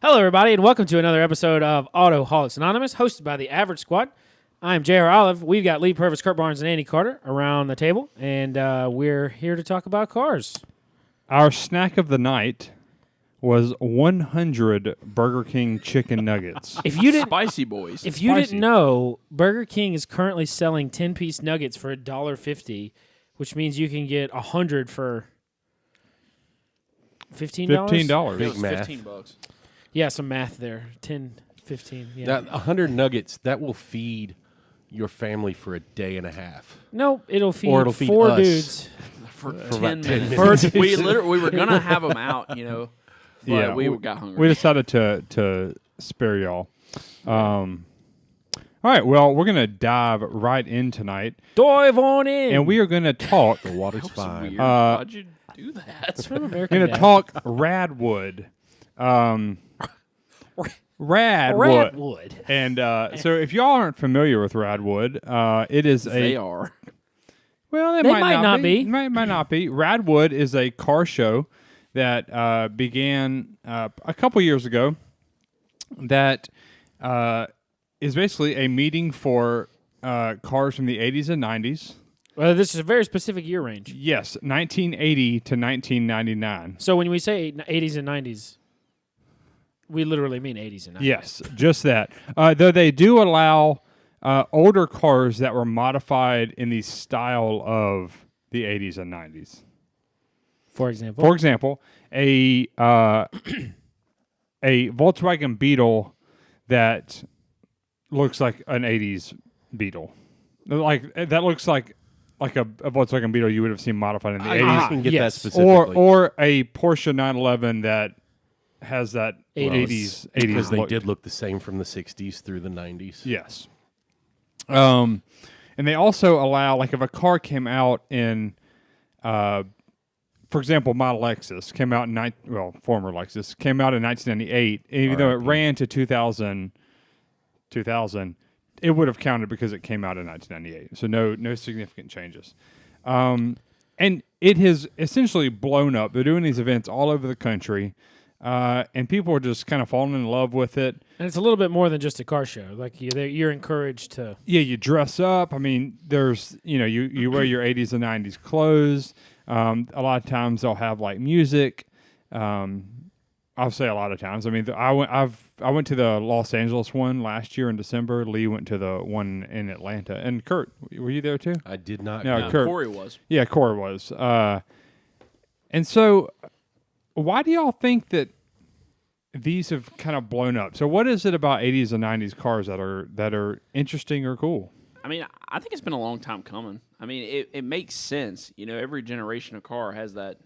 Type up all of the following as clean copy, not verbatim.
Hello, everybody, and welcome to another episode of Autoholics Anonymous, hosted by the Average Squad. I'm J.R. Olive. We've got Lee Purvis, Kurt Barnes, and Andy Carter around the table, and we're here to talk about cars. Our snack of the night was 100 Burger King chicken nuggets. If you didn't, Spicy boys. if you didn't know, Burger King is currently selling 10-piece nuggets for $1.50, which means you can get 100 for $15. $15. It was math. $15. Yeah, some math there. 10, 15. Yeah. That 100 nuggets, that will feed your family for a day and a half. No, it'll feed, Or it'll feed four us. dudes. For about 10 10 minutes. minutes. we were going to have them out, but Yeah, we got hungry. We decided to spare y'all. All right, well, we're going to dive right in tonight, Dive on in. and we are going to talk. The water's That was fine. weird. Why'd you do that? That's from We're American going to Dad. talk Radwood. Radwood. Radwood. And so, if y'all aren't familiar with Radwood, it is They a are. well, They might not be. Might not be. Radwood is a car show that began a couple years ago. That is basically a meeting for cars from the 80s and 90s. Well, this is a very specific year range. Yes, 1980 to 1999. So when we say 80s and 90s, we literally mean 80s and 90s. Yes, just that. Though they do allow older cars that were modified in the style of the 80s and 90s. For example. For example, a Volkswagen Beetle that looks like an 80s Beetle. Like that looks like a Volkswagen Beetle you would have seen modified in the 80s. You can get yes. that specifically. Or a Porsche 911 that has that 80s because they look. did look the same from the 60s through the 90s. Yes. And they also allow, like, if a car came out in, for example, my Lexus came out in former Lexus came out in 1998, and even though it ran to 2000, it would have counted because it came out in 1998. So no significant changes. And it has essentially blown up. They're doing these events all over the country. And people are just kind of falling in love with it. And it's a little bit more than just a car show. Like you're encouraged to. Yeah, you dress up. I mean, there's you wear your 80s and 90s clothes. A lot of times they'll have like music. I'll say a lot of times. I mean, I went to the Los Angeles one last year in December. Lee went to the one in Atlanta. And Kurt, were you there too? I did not. No, go. Kurt. Corey was. Yeah, Corey was. And so, why do y'all think that these have kind of blown up? So, what is it about 80s and 90s cars that are interesting or cool? I mean, I think it's been a long time coming. I mean, it makes sense. Every generation of car has that.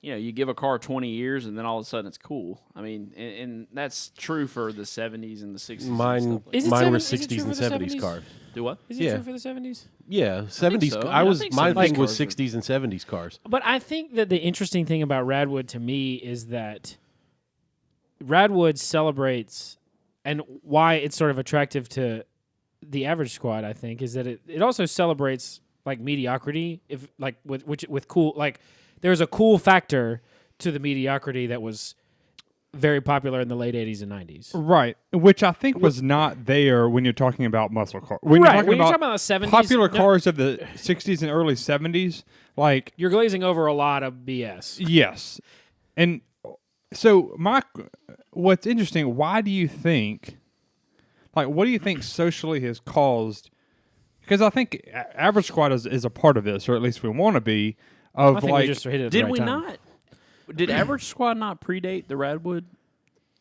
You give a car 20 years and then all of a sudden it's cool. I mean, and that's true for the 70s and the 60s. Mine, and stuff like Is it mine were seven- is it 60s true and for the 70s 70s? cars. Do what? Is it Yeah. true for the 70s? Yeah, 70s. so. I I think my 70s thing was cars are- 60s and 70s cars. But I think that the interesting thing about Radwood to me is that Radwood celebrates, and why it's sort of attractive to the Average Squad, I think, is that it also celebrates like mediocrity, if like with cool, like there's a cool factor to the mediocrity that was very popular in the late 80s and 90s. Right, which I think was not there when you're talking about muscle cars. When Right, you're talking when you're about talking about the 70s, popular no- cars of the 60s and early 70s, like, You're glazing over a lot of BS. yes. And so what's interesting, why do you think, like, what do you think socially has caused, because I think Average Squad is a part of this, or at least we want to be, of I think like, we just hit it at the Did right we time. not? Did Average Squad not predate the Radwood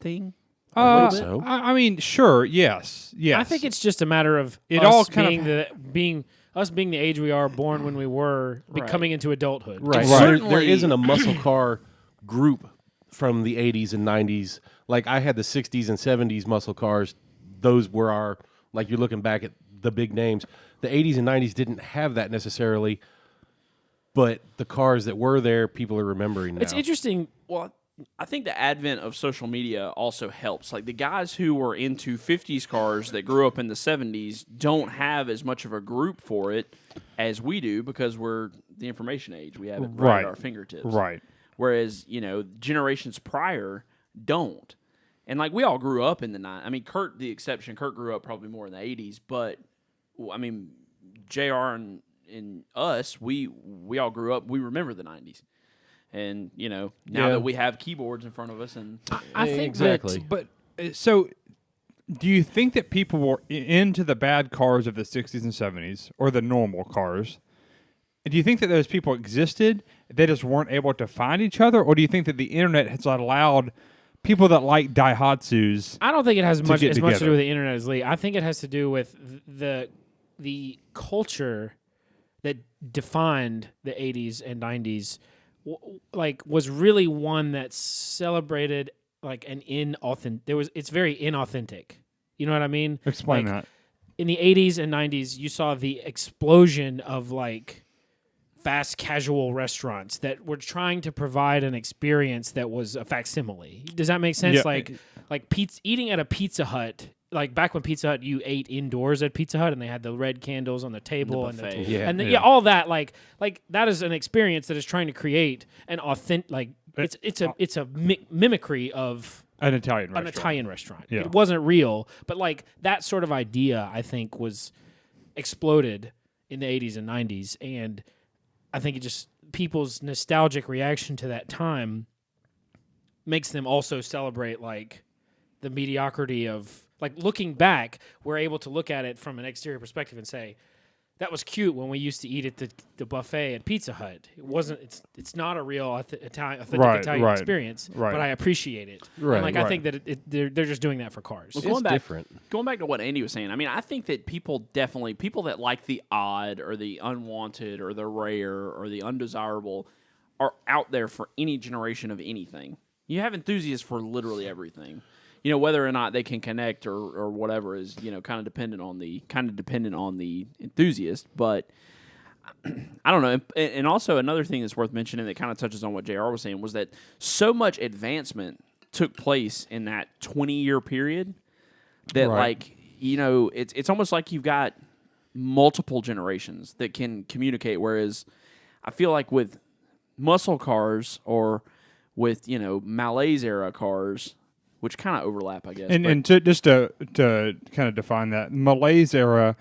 thing? I think so. I mean, sure, yes. I think it's just a matter of It us all kind being the age we are, born when we were, coming into adulthood. Right. And There certainly- isn't a muscle car group from the 80s and 90s. Like, I had the 60s and 70s muscle cars. Those were our, like, you're looking back at the big names. The 80s and 90s didn't have that necessarily, but the cars that were there, people are remembering now. It's interesting. Well, I think the advent of social media also helps. Like the guys who were into 50s cars that grew up in the 70s don't have as much of a group for it as we do because we're the information age. We have it right at our fingertips. Right. Whereas, generations prior don't. And like we all grew up in the 90s. I mean, Kurt the exception. Kurt grew up probably more in the 80s, but I mean, JR and us, we all grew up. We remember the 90s. And, now that we have keyboards in front of us, and I think exactly. But so, do you think that people were into the bad cars of the 60s and 70s, or the normal cars? Do you think that those people existed? They just weren't able to find each other? Or do you think that the internet has allowed people that like Daihatsus? I don't think it has much to do together? with the internet as Lee. I think it has to do with the culture that defined the 80s and 90s. Was really one that celebrated like an inauthentic. It's very inauthentic. You know what I mean? Explain that. In the 80s and 90s, you saw the explosion of like fast casual restaurants that were trying to provide an experience that was a facsimile. Does that make sense? Yeah. Like pizza, eating at a Pizza Hut. Like back when Pizza Hut, you ate indoors at Pizza Hut, and they had the red candles on the table And the buffet. and all that. Like that is an experience that is trying to create an authentic. Like it's a mimicry of An Italian restaurant. Yeah. It wasn't real, but like that sort of idea, I think, was exploded in the 80s and 90s, and I think it just people's nostalgic reaction to that time makes them also celebrate like the mediocrity of. Like looking back, we're able to look at it from an exterior perspective and say, that was cute when we used to eat at the buffet at Pizza Hut. It wasn't. It's not a real authentic Italian experience, but I appreciate it. Right, And I think that they're just doing that for cars. Well, different. Going back to what Andy was saying, I mean, I think that people that like the odd or the unwanted or the rare or the undesirable are out there for any generation of anything. You have enthusiasts for literally everything. Whether or not they can connect or whatever is, kind of dependent on the enthusiast. But I don't know. And also another thing that's worth mentioning that kind of touches on what JR was saying was that so much advancement took place in that 20-year period that it's almost like you've got multiple generations that can communicate. Whereas I feel like with muscle cars or with, Malaise era cars, which kind of overlap, I guess. And just to kind of define that, Malaise era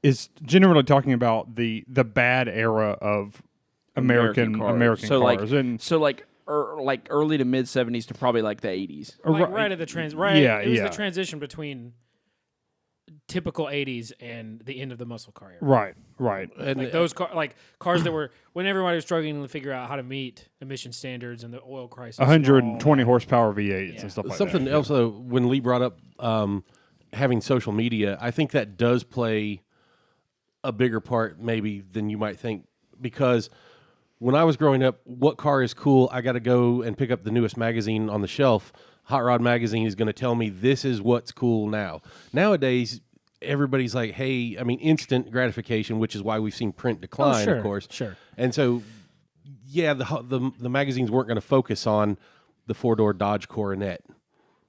is generally talking about the bad era of American cars. Like early to mid 70s to probably like the 80s. Right at the it was the transition between typical 80s and the end of the muscle car era. Right. And Like those cars that were when everybody was struggling to figure out how to meet emission standards and the oil crisis. 120 horsepower V8s and stuff like that. Something else, though, when Lee brought up having social media, I think that does play a bigger part maybe than you might think. Because when I was growing up, what car is cool? I got to go and pick up the newest magazine on the shelf. Hot Rod Magazine is going to tell me this is what's cool now. Nowadays, everybody's like, hey, I mean, instant gratification, which is why we've seen print decline, of course. Sure. And so, yeah, the magazines weren't going to focus on the four-door Dodge Coronet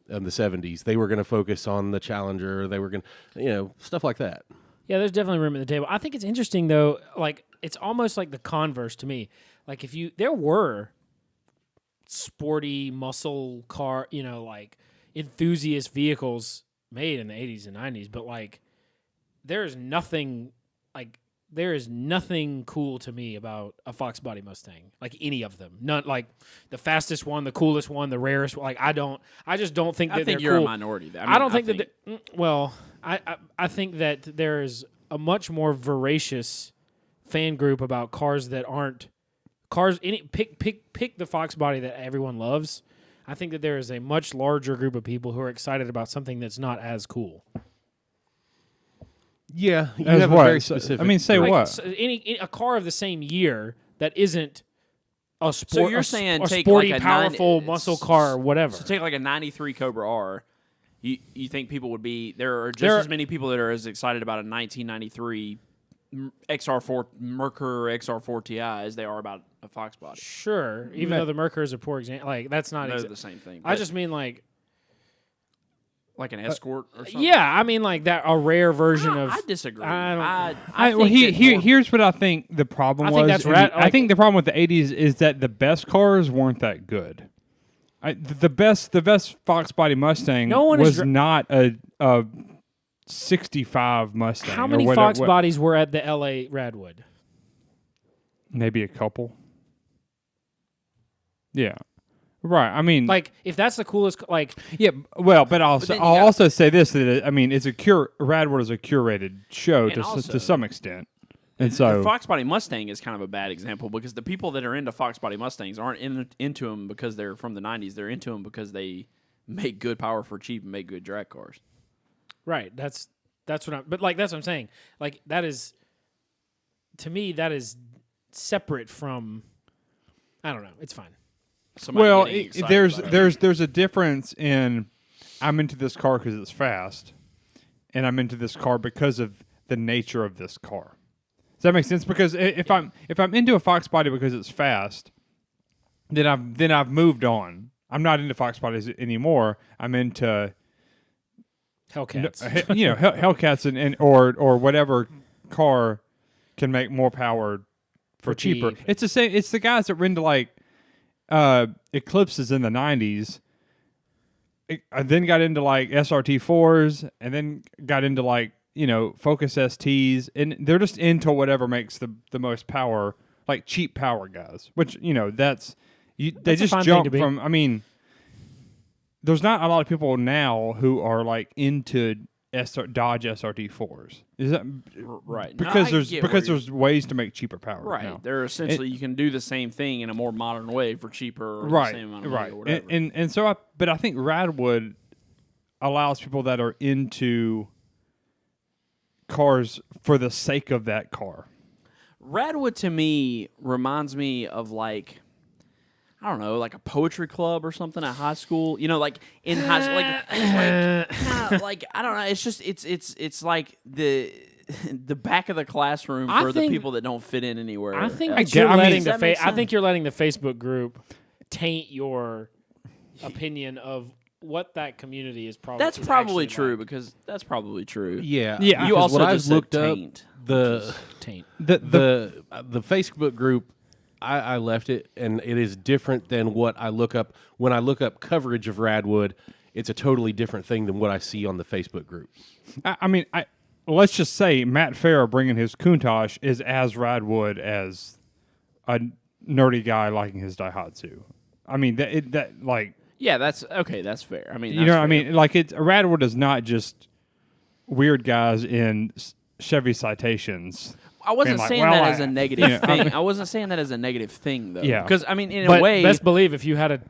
in the 70s. They were going to focus on the Challenger. They were going to, stuff like that. Yeah, there's definitely room at the table. I think it's interesting, though, like, it's almost like the converse to me. Like, there were sporty muscle car, like enthusiast vehicles made in the 80s and 90s, but like there is nothing cool to me about a Fox body Mustang, like any of them. None, like the fastest one, the coolest one, the rarest. Like I just don't think that I think they're you're cool. a minority. I think that there is a much more voracious fan group about cars that aren't cars. Pick the Fox body that everyone loves. I think that there is a much larger group of people who are excited about something that's not as cool. Yeah, you As have what? a very specific. I mean, say Like, what? A car of the same year that isn't a sport. So you're saying a take sporty, like a powerful 90 muscle car or whatever. So take like a 93 Cobra R. You think people would be there are just as many people that are as excited about a 1993 XR4 Mercury or XR4 Ti as they are about a Fox body. Sure, even though the Mercury is a poor example, like that's not. They're the same thing. I just mean like an Escort or something. Yeah, I mean like that a rare version of. I disagree. I Here's what I think the problem was. I think that's right. I think the problem with the 80s is that the best cars weren't that good. The best Fox body Mustang No one is was not a 65 Mustang. How many or Fox what, bodies were at the L.A. Radwood? Maybe a couple. Yeah. Right. I mean, Like, if that's the coolest, like, yeah. Well, but I'll then you I'll got- also say this: that I mean, it's Radwood is a curated show And also- to some extent, and so The Fox Body Mustang is kind of a bad example because the people that are into Fox Body Mustangs aren't into them because they're from the 90s. They're into them because they make good power for cheap and make good drag cars. right, that's what I'm, but, like, that's what I'm saying. Like, that is, to me, that is separate from, I don't know, it's fine. Somebody well, getting excited about it. there's a difference in I'm into this car because it's fast, and I'm into this car because of the nature of this car. Does that make sense? Because if I'm into a Fox body because it's fast, then I've moved on. I'm not into Fox bodies anymore. I'm into Hellcats. Hellcats and or whatever car can make more power for cheaper. cheap. It's the same. It's the guys that were into like Eclipses in the 90s. I then got into like SRT 4s, and then got into like Focus STs, and they're just into whatever makes the most power, like cheap power guys. Which that's they That's a just fun thing jump to be. from. I mean, there's not a lot of people now who are like into Dodge SRT 4s. Is that Right. because No, I get where there's ways to make cheaper power Right. now. They're essentially you can do the same thing in a more modern way for cheaper or Right, the same amount of money right. or whatever. And so I think Radwood allows people that are into cars for the sake of that car. Radwood to me reminds me of like I don't know, like a poetry club or something at high school. Like in high school, like I don't know. It's just it's like the back of the classroom I for the think- people that don't fit in anywhere. I think else. you're I mean- letting Does that make I think sense? you're letting the Facebook group taint your opinion of what that community is probably. That's is probably actually true like. because that's probably true. Yeah, Yeah. You because also what just I've said looked up taint. the Taint. the Facebook group. I left it, and it is different than what I look up when I look up coverage of Radwood. It's a totally different thing than what I see on the Facebook group. I mean, let's just say Matt Farah bringing his Countach is as Radwood as a nerdy guy liking his Daihatsu. I mean, Yeah, that's okay. That's fair. I mean, you know what I mean? Like Radwood is not just weird guys in Chevy Citations. I wasn't like, saying well, that I- as a negative you know, thing. I wasn't saying that as a negative thing though. Yeah. Because I mean, in But a way, best believe if you had a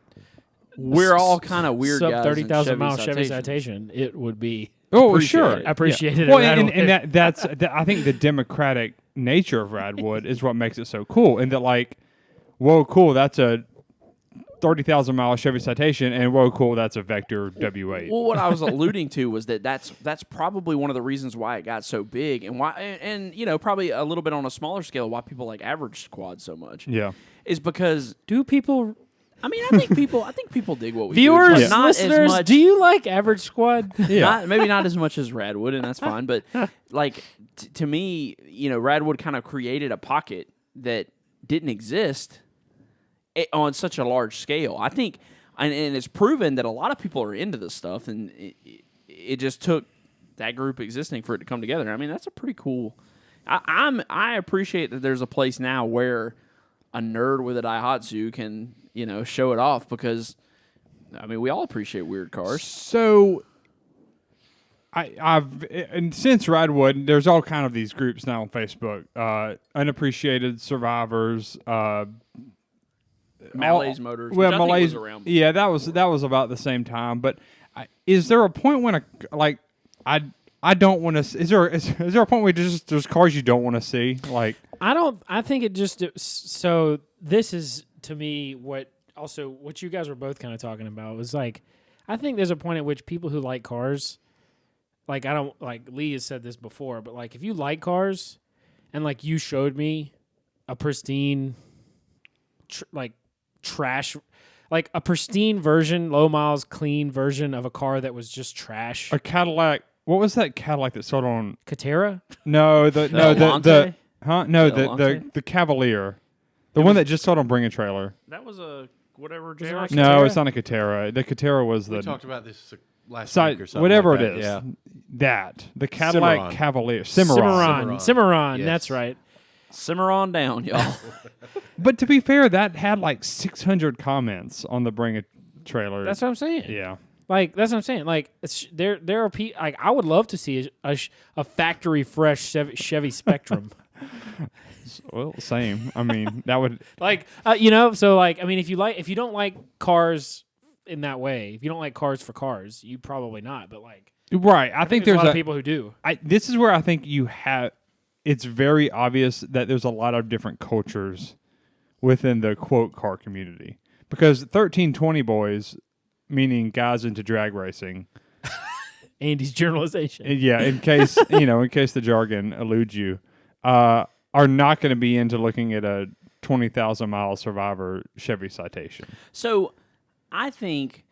we're all kind of weird sub guys. 30,000 in mile Chevy Citation. Citation, it would be Oh, Appreciate sure. it. appreciated. Well, at and Radwood. that's I think the democratic nature of Radwood is what makes it so cool. And that like, whoa, cool, that's a 30,000 mile Chevy Citation, and whoa, cool, that's a Vector W8. Well, what I was alluding to was that's probably one of the reasons why it got so big, and why, and probably a little bit on a smaller scale, why people like Average Squad so much. Yeah. Is because do people, I mean, I think people dig what we viewers, do, but not listeners, as much. do you like Average Squad? Yeah. Maybe not as much as Radwood, and that's fine. But like to me, Radwood kind of created a pocket that didn't exist on such a large scale. I think, and it's proven that a lot of people are into this stuff, and it just took that group existing for it to come together. I mean, that's a pretty cool. I appreciate that there's a place now where a nerd with a Daihatsu can show it off, because I mean we all appreciate weird cars. So and since Radwood, there's all kind of these groups now on Facebook. Unappreciated Survivors, Malaise Motors, well, which I think Malaise, was around. yeah, that was about the same time. But is there a point when I don't want to? Is there a point where there's cars you don't want to see? Like I think it just so this is to me what you guys were both kind of talking about was like I think there's a point at which people who like cars, like I don't like Lee has said this before, but like if you like cars and like you showed me a pristine trash, like a pristine version, low miles, clean version of a car that was just trash. a Cadillac. What was that Cadillac that sold on? Catera? No, the Elante? huh? No, The Elante? the Cavalier, the one that just sold on Bring a Trailer. That was a whatever. Is it not JR? No, Catera? it's not a Catera. The Catera was We the talked about this last side, week or something. whatever like that. it is. Yeah. That the Cadillac Cimarron. Cavalier Cimarron. Yes. That's right. Simmer on down, y'all. But to be fair, that had like 600 comments on the Bring It trailer. That's what I'm saying. Yeah. Like that's what I'm saying. Like there are people. Like I would love to see a factory fresh Chevy Spectrum. Well, same. I mean, that would. Like you know. So like I mean, if you don't like cars in that way, if you don't like cars for cars, you probably not. But like Right. I think there's there's a lot of people who do. This is where I think you have. It's very obvious that there's a lot of different cultures within the quote car community, because 1320 boys, meaning guys into drag racing. Andy's generalization. Yeah, in case in case the jargon eludes you, are not going to be into looking at a 20,000 mile Survivor Chevy Citation. So, I think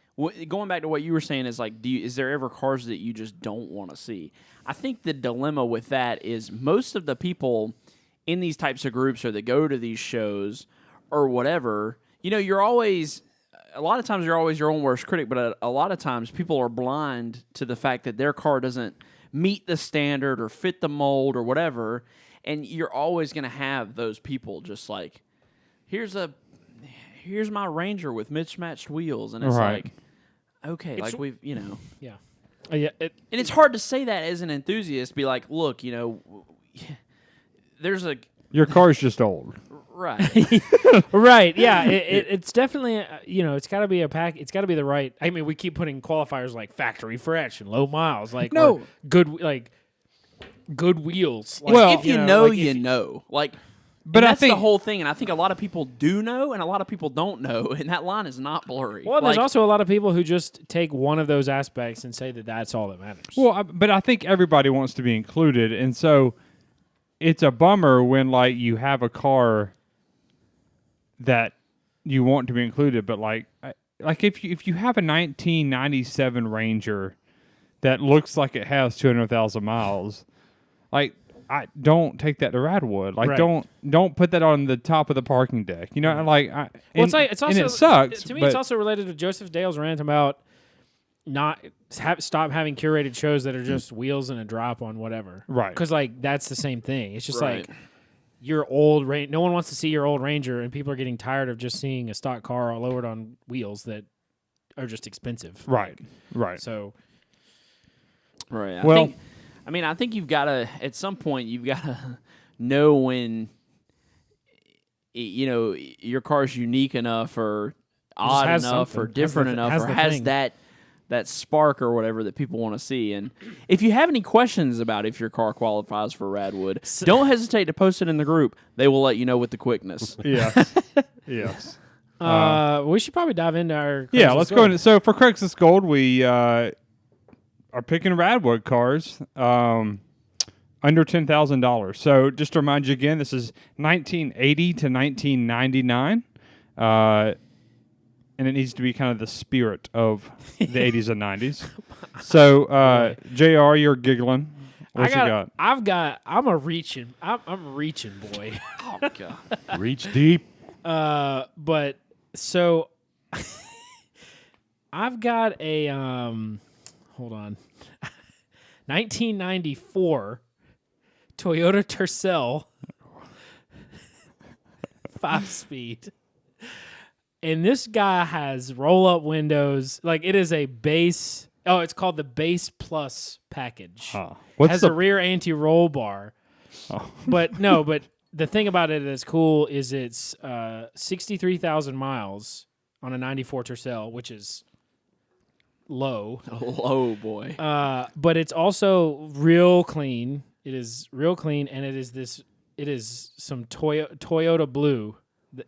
going back to what you were saying is like, is there ever cars that you just don't want to see? I think the dilemma with that is most of the people in these types of groups or that go to these shows or whatever, you're always. A lot of times you're always your own worst critic, but a lot of times people are blind to the fact that their car doesn't meet the standard or fit the mold or whatever, and you're always going to have those people just like, here's my Ranger with mismatched wheels, and it's Right. like, okay, like we've, Yeah. Yeah. and it's hard to say that as an enthusiast, be like, look, there's a Your car's just old. right. Right. Yeah. It's definitely it's got to be a pack. It's got to be the right. I mean, we keep putting qualifiers like factory fresh and low miles, like No. or good wheels. Like, Well, if you like, know, if you know. Like, But and I that's think the whole thing, and I think a lot of people do know, and a lot of people don't know, and that line is not blurry. Well, there's Like, also a lot of people who just take one of those aspects and say that that's all that matters. Well, but I think everybody wants to be included, and so it's a bummer when like you have a car that you want to be included, but like if you have a 1997 Ranger that looks like it has 200,000 miles, like I don't take that to Radwood. Like Right. don't put that on the top of the parking deck. Like Well, and, it's like it's also and it sucks. to me. but It's also related to Joseph Dale's rant about stop having curated shows that are just wheels and a drop on whatever. Right. Because like that's the same thing. It's just Right. like your old no one wants to see your old Ranger, and people are getting tired of just seeing a stock car lowered on wheels that are just expensive. right. So right. I think you've got to, at some point, you've got to know when, your car's unique enough or odd has enough or something. different Has the- enough has or the has thing. that spark or whatever that people want to see. And if you have any questions about if your car qualifies for Radwood, don't hesitate to post it in the group. They will let you know with the quickness. Yes. Yes. we should probably dive into our Yeah, Craigslist let's go Gold. into. So for Craigslist Gold, we are picking Radwood cars under $10,000. So just to remind you again, this is 1980 to 1999, and it needs to be kind of the spirit of the 80s and 90s. So JR, you're giggling. What you got? I'm reaching boy. Oh, God. Reach deep. But so I've got a hold on. 1994 Toyota Tercel 5-speed. And this guy has roll-up windows. Like it is a base. Oh, it's called the Base Plus package. What's Has the a rear anti-roll bar. Oh. But the thing about it that's cool is it's 63,000 miles on a 94 Tercel, which is low. Oh, boy. But it's also real clean. It is real clean, and it is some Toyota blue.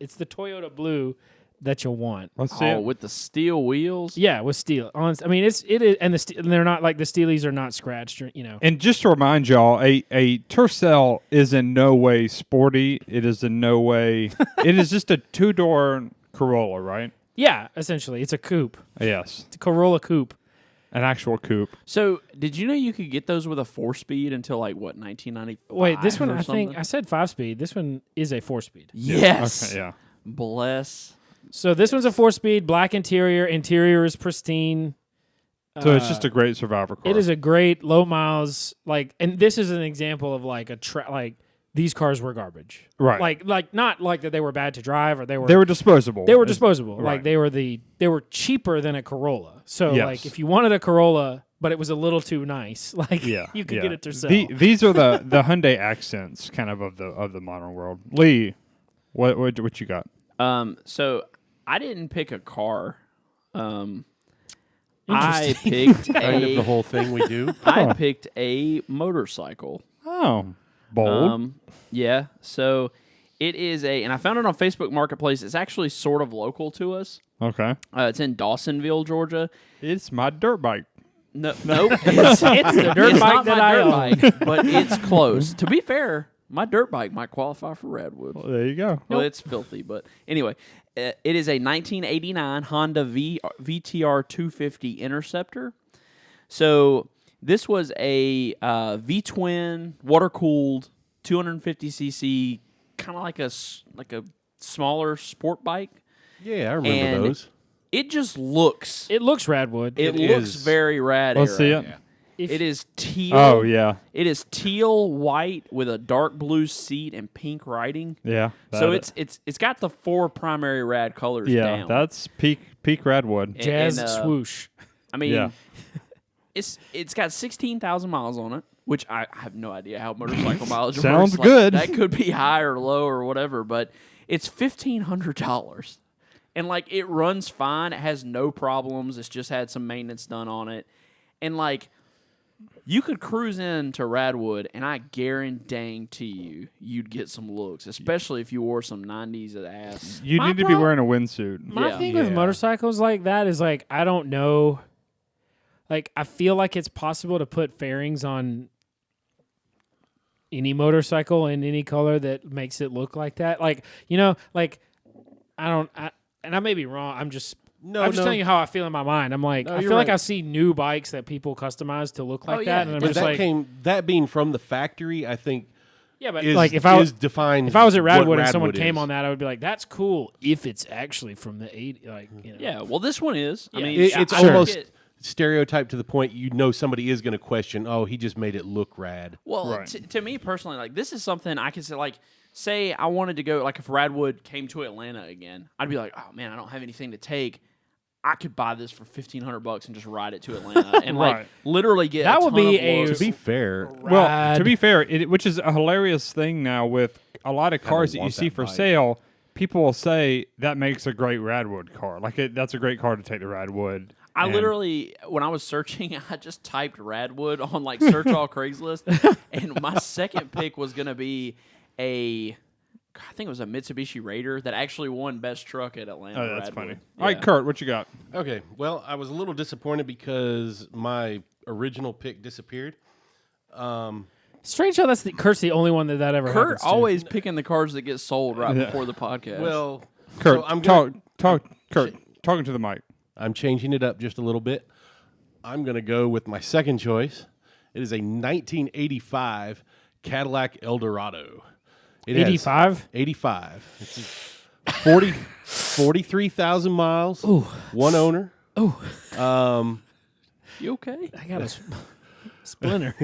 It's the Toyota blue that you'll want. Let's see it. With the steel wheels? Yeah, with steel. I mean, it is, and they're not like the Steelies are not scratched. And just to remind y'all, a Tercel is in no way sporty. It is in no way. It is just a 2-door Corolla, right? Yeah, essentially, it's a coupe. Yes, It's a Corolla coupe. an actual coupe. So, did you know you could get those with a 4-speed until, 1995? Wait, this one or I think something? I said 5-speed. This one is a 4-speed. Yes. Okay, yeah. Bless So this one's a 4-speed, black interior. Interior is pristine. So it's just a great survivor car. It is a great low miles, and this is an example of like these cars were garbage, Right. Like not like that they were bad to drive or They were disposable. They were disposable. Right. Like they were cheaper than a Corolla. So Yes. like if you wanted a Corolla, but it was a little too nice, like Yeah, you could yeah. get it to sell. These are the Hyundai accents, kind of the modern world. Lee, what you got? So I didn't pick a car. I picked Kind of the whole thing we do. I picked a motorcycle. Oh, bold. Yeah. So it is and I found it on Facebook Marketplace. It's actually sort of local to us. Okay, It's in Dawsonville, Georgia. it's my dirt bike. No, nope. It's the dirt it's bike not that my I dirt own. bike, but it's close. To be fair, my dirt bike might qualify for Redwood. Well, there you go. Well, it's filthy, but anyway, it is a 1989 Honda VTR 250 Interceptor. So this was a V-twin, water-cooled, 250cc, kind of like a smaller sport bike. Yeah, I remember And those. It just looks. It looks Radwood. It It looks is. very rad. Let's see era. it. It is teal. Oh yeah, It is teal white with a dark blue seat and pink writing. yeah. So that- it's got the 4 primary rad colors yeah. down. That's peak Radwood. Jazz and, swoosh. I mean, Yeah. it's got 16,000 miles on it, which I have no idea how motorcycle mileage Sounds works. good. That could be high or low or whatever, but it's $1,500. And like it runs fine. It has no problems. It's just had some maintenance done on it. And like you could cruise into Radwood and I guarantee you'd get some looks, especially if you wore some 90s ass. You My need to be prob- wearing a windsuit. My Yeah. thing with Yeah. motorcycles like that is like I don't know. Like I feel like it's possible to put fairings on any motorcycle in any color that makes it look like that. Like like and I may be wrong. I'm just telling you how I feel in my mind. I'm like No, I you're feel like right. I see new bikes that people customize to look like yeah. that, and I'm But just that like that being from the factory, I think yeah, but is, like if I was defined. if I was at what Radwood and someone Radwood came is. on that, I would be like, that's cool if it's actually from the 80s. Like Yeah, well, this one is. I Yeah. mean, It's I almost get- stereotyped to the point somebody is going to question. Oh, he just made it look rad. Well, Right. to me personally, like this is something I could say. Like, say I wanted to go, like if Radwood came to Atlanta again, I'd be like, oh man, I don't have anything to take. I could buy this for $1,500 and just ride it to Atlanta and like Right. literally get. That a would ton be of a- looks. To be fair, Well, Rad. to be fair, which is a hilarious thing now with a lot of cars that you want see that for bike. sale. People will say that makes a great Radwood car. Like that's a great car to take to Radwood. I And- literally, when I was searching, I just typed Radwood on like search all Craigslist, and my second pick was gonna be I think it was a Mitsubishi Raider that actually won Best Truck at Atlanta. Oh, that's Radwood. funny. Yeah. All right, Kurt, what you got? okay. Well, I was a little disappointed because my original pick disappeared. Strange how Kurt's the only one that ever Kurt happens to. always picking the cars that get sold right Yeah. before the podcast. Well, Kurt, so I'm gonna, Kurt, talking to the mic. I'm changing it up just a little bit. I'm going to go with my second choice. It is a 1985 Cadillac Eldorado. It has 85? 85. It's 43,000 miles. Ooh. One owner. Oh, you okay? I got a splinter.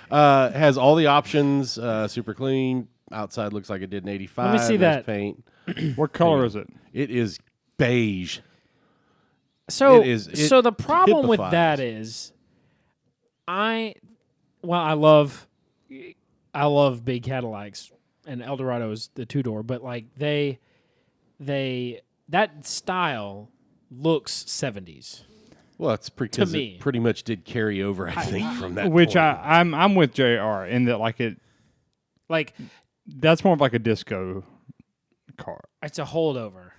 Has all the options. Super clean. Outside looks like it did in 85. Let me see Nice that. paint. What color is it? It is beige. So, It is- it so the problem with typifies. that is, I love big Cadillacs, and Eldorado is the 2-door, but like that style looks 70s. Well, it's because me. it pretty much did carry over, I think, from that Which point. I'm with JR in that like it Like that's more of like a disco car. it's a holdover.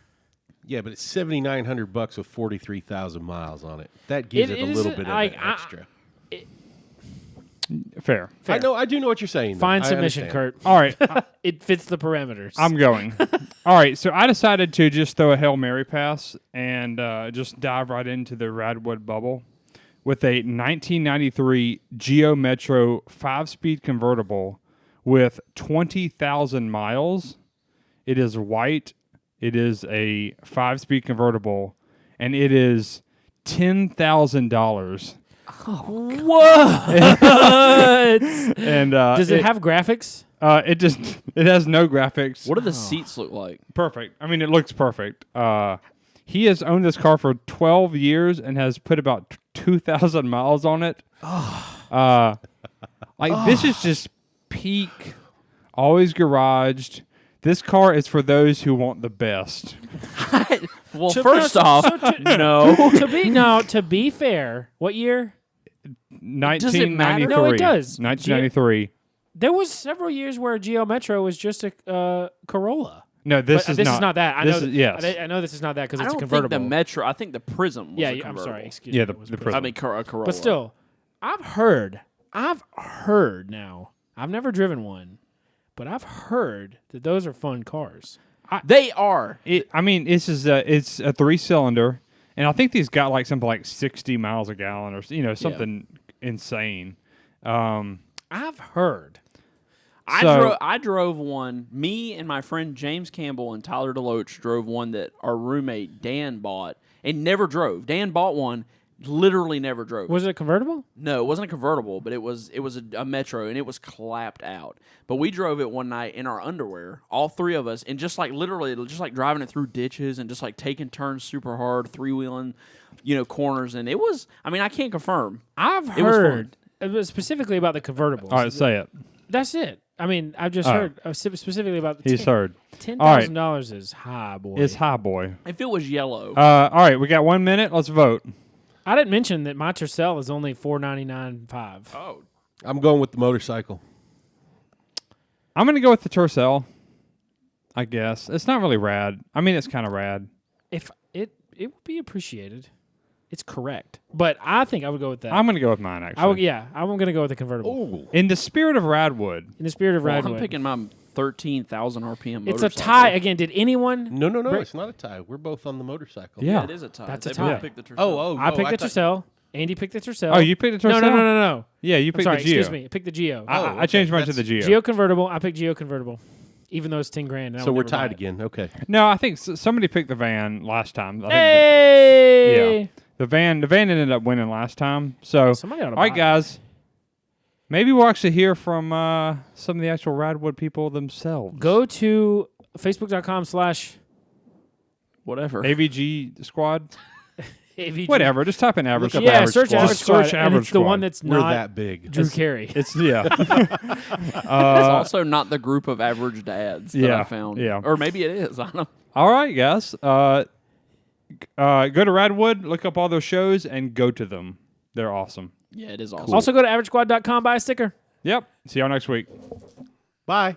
Yeah, but it's $7,900 with 43,000 miles on it. That gives it, It a little isn't bit of like- an extra. Fair. Fair. I do know what you're saying. though. Fine I submission, understand. Kurt. All right, It fits the parameters. I'm going. All right, so I decided to just throw a Hail Mary pass and just dive right into the Radwood bubble with a 1993 Geo Metro 5-speed convertible with 20,000 miles. It is white It is a 5-speed convertible, and it is $10,000. What? And Does it have graphics? It has no graphics. What do the seats look like? Perfect. I mean, it looks perfect. He has owned this car for 12 years and has put about 2,000 miles on it. This is just peak, always garaged. This car is for those who want the best. Well, So- first so- off, so to- no. To be fair, what year? 1993. No, it does. 1993. There was several years where Geo Metro was just a Corolla. No, this is This not. is not that. I this know. is, yes. I know this is not that because I it's a don't convertible. think the Metro. I think the Prism was yeah, a I'm convertible. sorry. Excuse Yeah, me. the it was Prism. I mean, a Corolla. But still, I've heard now. I've never driven one, but I've heard that those are fun cars. They are. it's a 3-cylinder, and I think these got like something like 60 miles a gallon or something insane. I've heard. I drove one. Me and my friend James Campbell and Tyler DeLoach drove one that our roommate Dan bought and never drove. Dan bought one, literally never drove. Was it a convertible? No, it wasn't a convertible, but it was a Metro, and it was clapped out. But we drove it one night in our underwear, all three of us, and just like literally, just like driving it through ditches and just like taking turns super hard, 3-wheeling, corners, and it was. I mean, I can't confirm. I've It was heard specifically about the convertibles. All right, say it. That's it. I mean, I've just heard specifically about the He's heard. $10,000 is high, boy. It's high, boy. If it was yellow, All right, we got 1 minute. Let's vote. I didn't mention that my Tercel is only $499.5. oh, I'm going with the motorcycle. I'm going to go with the Tercel, I guess. It's not really rad. I mean, it's kind of rad. If it would be appreciated. It's correct, but I think I would go with that. I'm going to go with mine, actually. I'm going to go with the convertible. In the spirit of Radwood. In the spirit of well, Radwood, I'm picking my 13,000 RPM. it's a motorcycle. tie again. Did anyone? No, Bra- it's not a tie. We're both on the motorcycle. Yeah. Yeah, it is a tie. That's a They tie. both picked the Tercel. I picked the thought- Tercel. Andy picked the Tercel. Oh, you picked the Tercel? No. Yeah, you I'm picked sorry. the Geo. Excuse me. I picked the Geo. I changed mine to the Geo. Geo convertible. I picked Geo convertible, even though it's $10,000. and I So would we're never buy tied it. again. Okay. No, I think somebody picked the van last time. I think Hey! the van ended up winning last time. So, Somebody ought to all right, buy it. guys. Maybe we'll actually hear from some of the actual Radwood people themselves. Go to facebook.com/ Whatever. AVG Squad. AVG. Whatever. Just type in average. Look up Squad. Yeah, Average search Squad. average Just squad. search and average it's the one squad. that's We're not that big. Drew Carey. It's yeah. It's also not the group of average dads that Yeah, I found. yeah. Or maybe it is. I don't know. All right, guys. Go to Radwood, look up all those shows, and go to them. They're awesome. Yeah, it is awesome. Also, go to averagesquad.com, buy a sticker. Yep. See y'all next week. Bye.